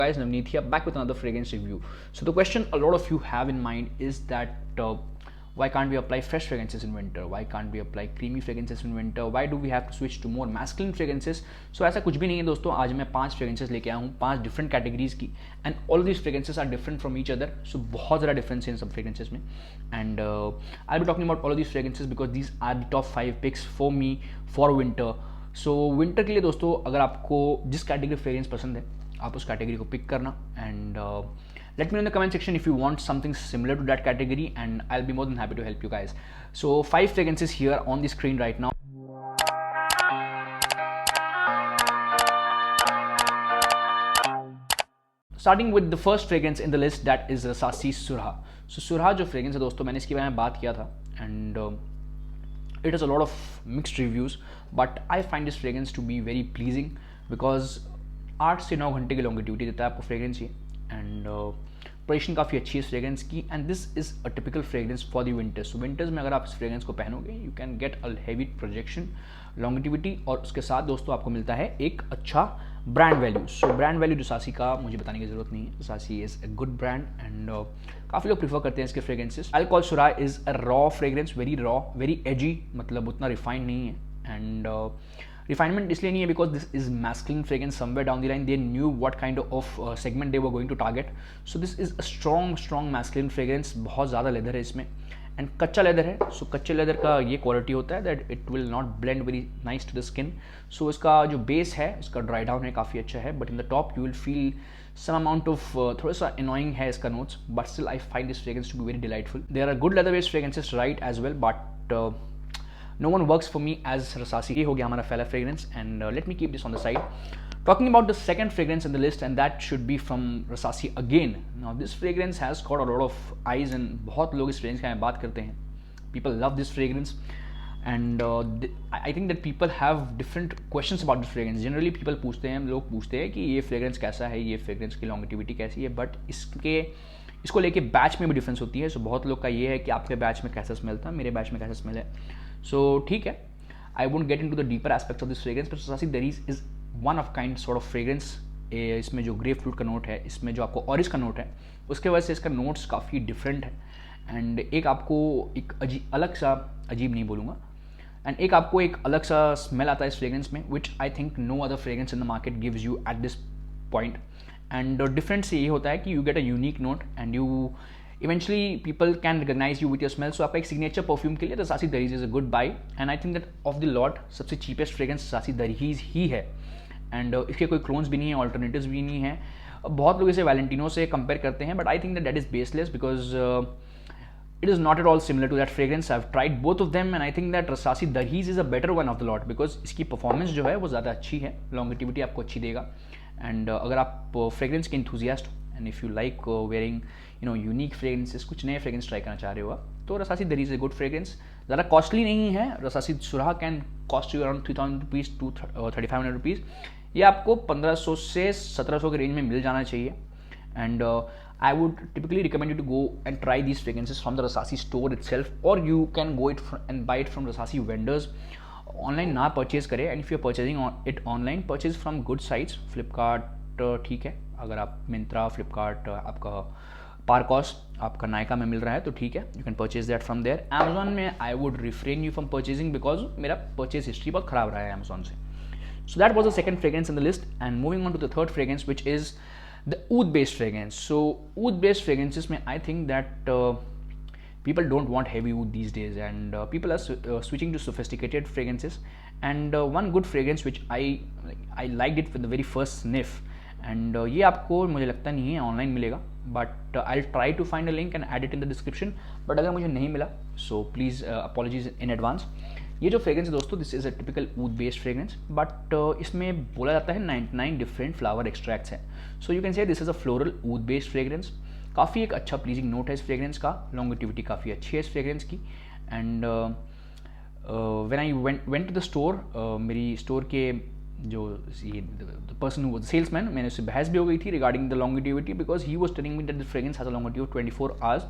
Guys, Navneet here, back with another fragrance review. So the question a lot of you have in mind is that why can't we apply fresh fragrances in winter? Why can't we apply creamy fragrances in winter? Why do we have to switch to more masculine fragrances? So ऐसा कुछ भी नहीं है दोस्तों. आज मैं 5 fragrances लेके आया हूँ, 5 different categories की, and all of these fragrances are different from each other. So बहुत ज़्यादा difference है इन सब fragrances में, and I'll be talking about all of these fragrances because these are the top 5 picks for me for winter. So winter के लिए दोस्तों, अगर आपको जिस category fragrance पसंद है, आप उस कैटेगरी को पिक करना and let me know in the comment section if you want something similar to that category and I'll be more than happy to help you guys. So 5 fragrances here on the screen right now. Starting with the first fragrance in the list, that is Rasasi Surha. So Surha जो fragrance है दोस्तों, मैंने इसके बारे में बात किया था and it has a lot of mixed reviews, but I find this fragrance to be very pleasing because 8 से 9 घंटे की लॉन्गिट्यूटी देता है आपको फ्रेग्रेंस ये, एंड प्रोडक्शन काफ़ी अच्छी है इस फ्रेग्रेंस की, and this is a typical fragrance for the winters. Winters में अगर आप इस फ्रेग्रेंस को पहनोगे you can get a heavy projection longevity, और उसके साथ दोस्तों आपको मिलता है एक अच्छा brand value. So brand value Rasasi का मुझे बताने की जरूरत नहीं है. Rasasi is a good brand and काफ़ी लोग प्रीफर करते हैं इसके fragrances. Alcohol Shuhrah is a raw fragrance, very raw, very एजी, मतलब उतना रिफाइंड नहीं है. एंड रिफाइनमेंट इसलिए नहीं है because this is masculine fragrance. Somewhere down the line they knew what kind of segment they were going to target. So this is a strong masculine fragrance. बहुत ज़्यादा leather है इसमें and कच्चा leather है. सो कच्चे लेदर का ये quality होता है that it will not blend very nice to the skin. So इसका जो बेस है, इसका ड्राई डाउन है, काफ़ी अच्छा है, but in the top you will feel some amount of थोड़ा सा annoying है इसका notes, but still I find this fragrance to be very delightful. There are good leather based fragrances right as well, but no one works for me as Rasasi. ये हो गया हमारा पहला fragrance and let me keep this on the side. Talking about the second fragrance in the list, and that should be from Rasasi again. Now this fragrance has got a lot of eyes and बहुत लोग इस fragrance की बात करते हैं. People love this fragrance and I think that people have different questions about this fragrance. Generally people पूछते हैं, लोग पूछते हैं कि ये fragrance कैसा है, ये fragrance की longevity कैसी है, but इसको लेके बैच में भी डिफरेंस होती है. सो बहुत लोग का ये है कि आपके बैच में कैसा स्मेल था, मेरे बैच में कैसा स्मेल है. सो ठीक है, I won't get into the deeper aspects of this fragrance, but Rasasi Daarej is one of kind sort of fragrance. इसमें जो ग्रेप फ्रूट का नोट है, इसमें जो आपको ऑरेंज का नोट है, उसके वजह से इसका नोट्स काफ़ी डिफरेंट है. एंड एक आपको एक अलग सा, अजीब नहीं बोलूँगा, एंड एक आपको एक अलग सा स्मेल आता है इस फ्रेग्रेंस में, which I think no other fragrance in the market gives you at this point. And different से ये होता है कि you get a unique note and you eventually people can recognise you with your smell. So आपका एक signature perfume के लिए Rasasi Daarej is a good buy, and I think that of the lot सबसे cheapest fragrance Rasasi Daarej ही है. एंड इसके कोई क्लोन्स भी नहीं है, ऑल्टरनेटिव्स भी नहीं है. बहुत लोग इसे वैलेंटिनो से कंपेयर करते हैं, but I think that is baseless because it is not at all similar to that fragrance. I've tried both of them and I think that Rasasi Darhiz is a better one of the lot because इसकी performance जो है वो ज़्यादा अच्छी है, longevity आपको अच्छी देगा. एंड अगर आप फ्रेग्रेंस के इंथुजियास्ट हो and if you like wearing unique fragrances, कुछ नए फ्रेग्रेंस ट्राई करना चाह रहे हो, तो Rasasi Daarej is a good fragrance. ज़्यादा कॉस्टली नहीं है. Rasasi Shuhrah can cost you around 3000 rupees to 3500 rupees. ये आपको 1500 से 1700 के रेंज में मिल जाना चाहिए. And I would typically recommend you to go and try these fragrances from the Rasasi store itself, or you can go and buy it from Rasasi vendors. Online ना purchase करें, and if you are purchasing it online, purchase from good sites. Flipkart ठीक है, अगर आप Myntra, Flipkart, आपका Parcos, आपका Nykaa में मिल रहा है तो ठीक है, you can purchase that from there. Amazon में I would refrain you from purchasing because मेरा purchase history बहुत ख़राब रहा है Amazon से. So that was the second fragrance in the list, and moving on to the third fragrance, which is the oud based fragrance. So oud based fragrances mein I think that people don't want heavy oud these days, and people are switching to sophisticated fragrances. And one good fragrance which I liked it with the very first sniff, and ये आपको मुझे लगता नहीं है online मिलेगा, but I try to find a link and add it in the description. But अगर मुझे नहीं मिला so please apologies in advance. ये जो फ्रेग्रेंस है दोस्तों, this is a typical oud based fragrance, but इसमें बोला जाता है 99 डिफरेंट फ्लावर एक्सट्रैक्ट्स हैं. So you can say this is a floral oud based fragrance. काफ़ी एक अच्छा प्लीजिंग नोट है इस फ्रेग्रेंस का, लॉन्गिटिविटी काफ़ी अच्छी है इस फ्रेग्रेंस की. And when I went to the store, मेरी स्टोर के जो ये पर्सन वो सेल्समैन, मैंने उससे बहस भी हो गई थी regarding the longevity because he was telling me that the fragrance has a longevity of 24 hours.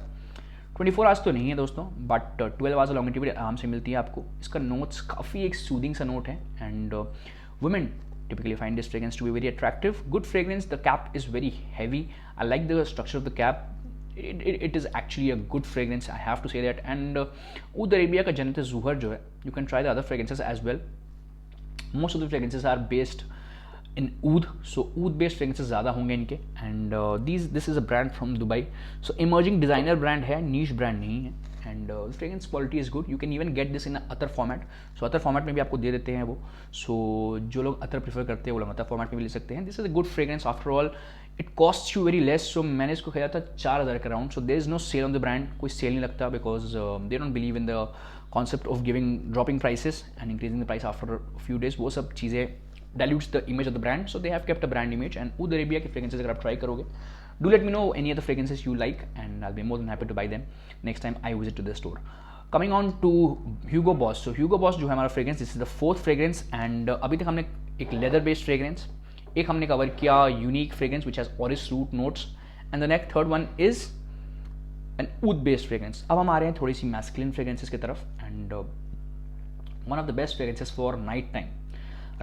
24 hours तो नहीं है दोस्तों, बट 12 आवर्स लॉन्गिटिविटी आराम से मिलती है आपको. इसका नोट्स काफ़ी एक सूदिंग सा नोट है, and women typically find this fragrance to be very attractive. Good fragrance. The cap is very heavy. I like the structure of the cap. It is actually a good fragrance, I have to say that. And Oud Arabia का Jannat Zuhar जो है, you can try the other fragrances as well. Most of the fragrances are based in oud, so oud based fragrances ज़्यादा होंगे इनके. And this is a brand from Dubai, so emerging designer brand है, niche brand नहीं है. And fragrance quality is good. You can even get this in Atar format. So Atar format में भी आपको दे देते हैं वो. So जो लोग अतर प्रीफर करते हैं वो लोग अतर format में भी ले सकते हैं. This is a good fragrance after all. It costs you very less. So मैंने इसको खरीदा था 4000 के around. So there is no sale on the brand. कोई सेल नहीं लगता because they don't believe in the concept of dropping prices and increasing the price after a few days. वो सब चीज़ें dilutes the image of the brand. So they have kept a brand image. And Oud Arabia के fragrances अगर आप try करोगे, do let me know any other fragrances you like and I'll be more than happy to buy them next time I visit to the store. Coming on to Hugo Boss. So Hugo Boss जो है हमारा fragrance, this is the fourth fragrance. And अभी तक हमने एक leather based fragrance, एक हमने cover किया unique fragrance which has orris root notes, and the next third one is an oud based fragrance. अब हम आ रहे हैं थोड़ी सी masculine fragrances की तरफ. And one of the best fragrances for night time,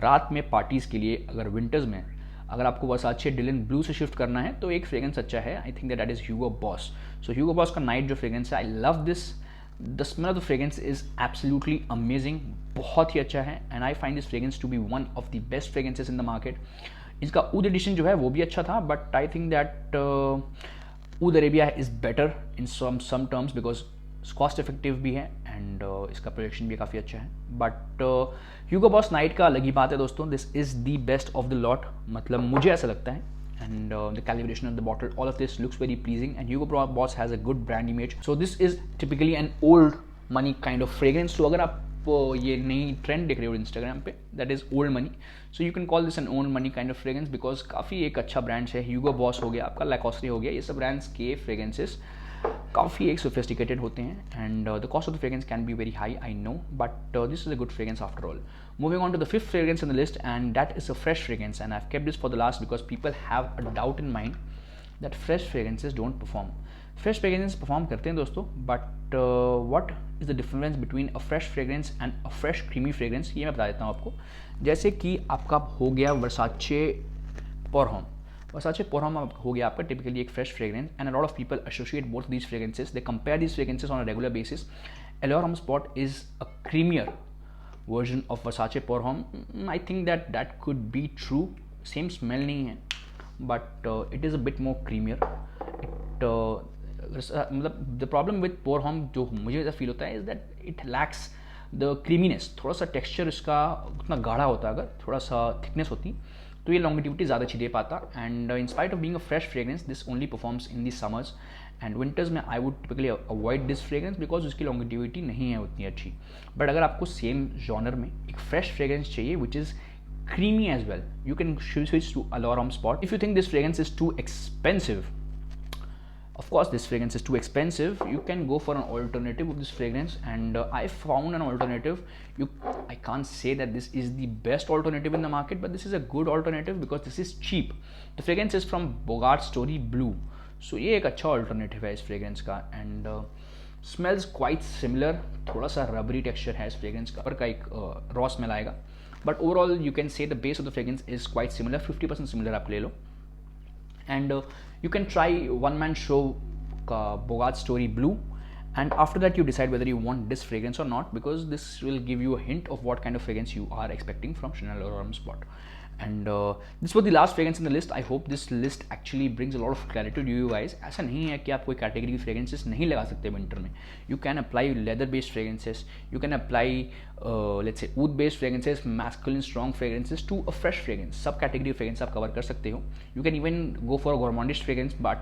रात में पार्टीज के लिए, अगर विंटर्स में अगर आपको वर्साचे डिलन ब्लू से शिफ्ट करना है तो एक फ्रेग्रेंस अच्छा है. I think that is Hugo Boss. So Hugo Boss का नाइट जो फ्रेग्रेंस है, I love this. The smell of the fragrance is absolutely amazing, बहुत ही अच्छा है. And I find this fragrance to be one of the best fragrances in the market. इसका ऊद edition जो है वो भी अच्छा था, but I think that oud Arabia is better in some terms because cost effective भी है एंड इसका प्रोडक्शन भी काफ़ी अच्छा है. बट ह्यूगो बॉस नाइट का अलग ही बात है दोस्तों. This is the best of the lot, मतलब मुझे ऐसा लगता है. And the calibration of the bottle, all of this looks very pleasing. And Hugo boss has a good brand image. So this is typically an old money kind of fragrance. तो अगर आप ये नई ट्रेंड देख रहे हो Instagram पे, that is old money. So you can call this an old money kind of fragrance because काफ़ी एक अच्छा ब्रांड है. ह्यूगो बॉस हो गया, आपका लैकोस्टे हो गया, ये सब ब्रांड्स के फ्रेग्रेंसेस काफ़ी एक सोफिस्टिकेटेड होते हैं. And the cost of the fragrance can be very high, I know, but this is a good fragrance after all. Moving on to the fifth fragrance in the list, and that is a fresh fragrance, and I've kept this for the last because people have a doubt in mind that fresh fragrances don't perform. Fresh fragrances perform करते हैं दोस्तों, but what is the difference between a fresh fragrance and a fresh creamy fragrance, ये मैं बता देता हूँ आपको. जैसे कि आपका हो गया वर्साचे पर होम. Versace Pour Homme हो गया आपका typically एक fresh fragrance, and a lot of people associate both these fragrances. They compare these fragrances on a regular basis. Allure Homme Spot is a creamier version of Versace Pour Homme. I think that could be true. Same smell नहीं है, but it is a bit more creamier. मतलब the problem with Pour Homme जो मुझे ऐसा feel होता है is that it lacks the creaminess. थोड़ा सा texture इसका उतना गाढ़ा होता, अगर थोड़ा सा thickness होती तो ये लॉन्गिटिविटी ज़्यादा अच्छी दे पाता. And in spite of being a fresh fragrance, this only performs in the summers and winters में. I would typically avoid this fragrance because उसकी लॉन्गिटिविटी नहीं है उतनी अच्छी. बट अगर आपको सेम जॉनर में एक फ्रेश फ्रेग्रेंस चाहिए which is creamy as well, you can switch to Allure Homme Spot. If you think this fragrance is too expensive, of course this fragrance is too expensive, you can go for an alternative of this fragrance. And I found an alternative. I can't say that this is the best alternative in the market, but this is a good alternative because this is cheap. The fragrance is from Bogart Story Blue. So ये एक अच्छा alternative है इस fragrance का. And smells quite similar. थोड़ा सा rubbery texture है इस fragrance का, पर का एक raw smell आएगा. But overall you can say the base of the fragrance is quite similar, 50% similar आप ले लो. And you can try one man show Bogart Story Blue, and after that you decide whether you want this fragrance or not, because this will give you a hint of what kind of fragrance you are expecting from Chanel Allure Homme Spot. And this was the last fragrance in the list. I hope this list actually brings a lot of clarity to you guys. ऐसा नहीं है कि आप कोई category की fragrances नहीं लगा सकते विंटर में. You can apply leather based fragrances, you can apply let's say wood based fragrances, masculine strong fragrances to a fresh fragrance. सब कैटेगरी फ्रेग्रेंस आप कवर कर सकते हो. You can even go for a gourmandish fragrance, but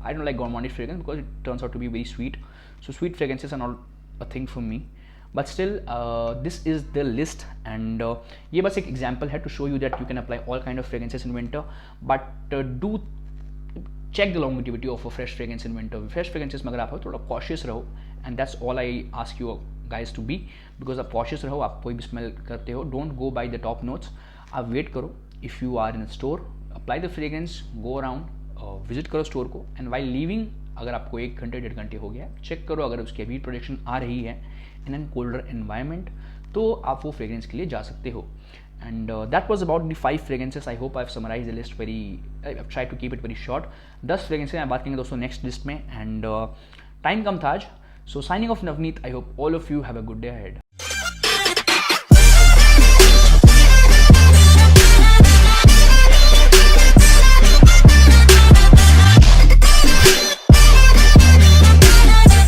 I don't like gourmandish fragrance because it turns out to be very sweet. So sweet fragrances are not a thing for me. But still, this is the list, and ये बस एक example है to show you that you can apply all kind of fragrances in winter. But do check the longevity of a fresh fragrance in winter. Fresh fragrances में अगर आप हो थोड़ा cautious रहो, and that's all I ask you guys to be, because आप cautious रहो. आप कोई भी smell करते हो, don't go by the top notes. आप wait करो. If you are in a store, apply the fragrance, go around. Visit करो स्टोर को, एंड वाइल लीविंग अगर आपको 1 घंटे 1.5 घंटे हो गया, चेक करो अगर उसकी अभी प्रोडक्शन आ रही है इन एन कोल्डर एनवायरनमेंट, तो आप वो फ्रेग्रेंस के लिए जा सकते हो. And that was about the 5 fragrances. I hope I've summarized the list very, I've tried to keep it very short. 10 fragrances मैं बात करेंगे दोस्तों नेक्स्ट लिस्ट में, एंड टाइम कम था आज. So signing off Navneet. I hope all of you have a good day ahead.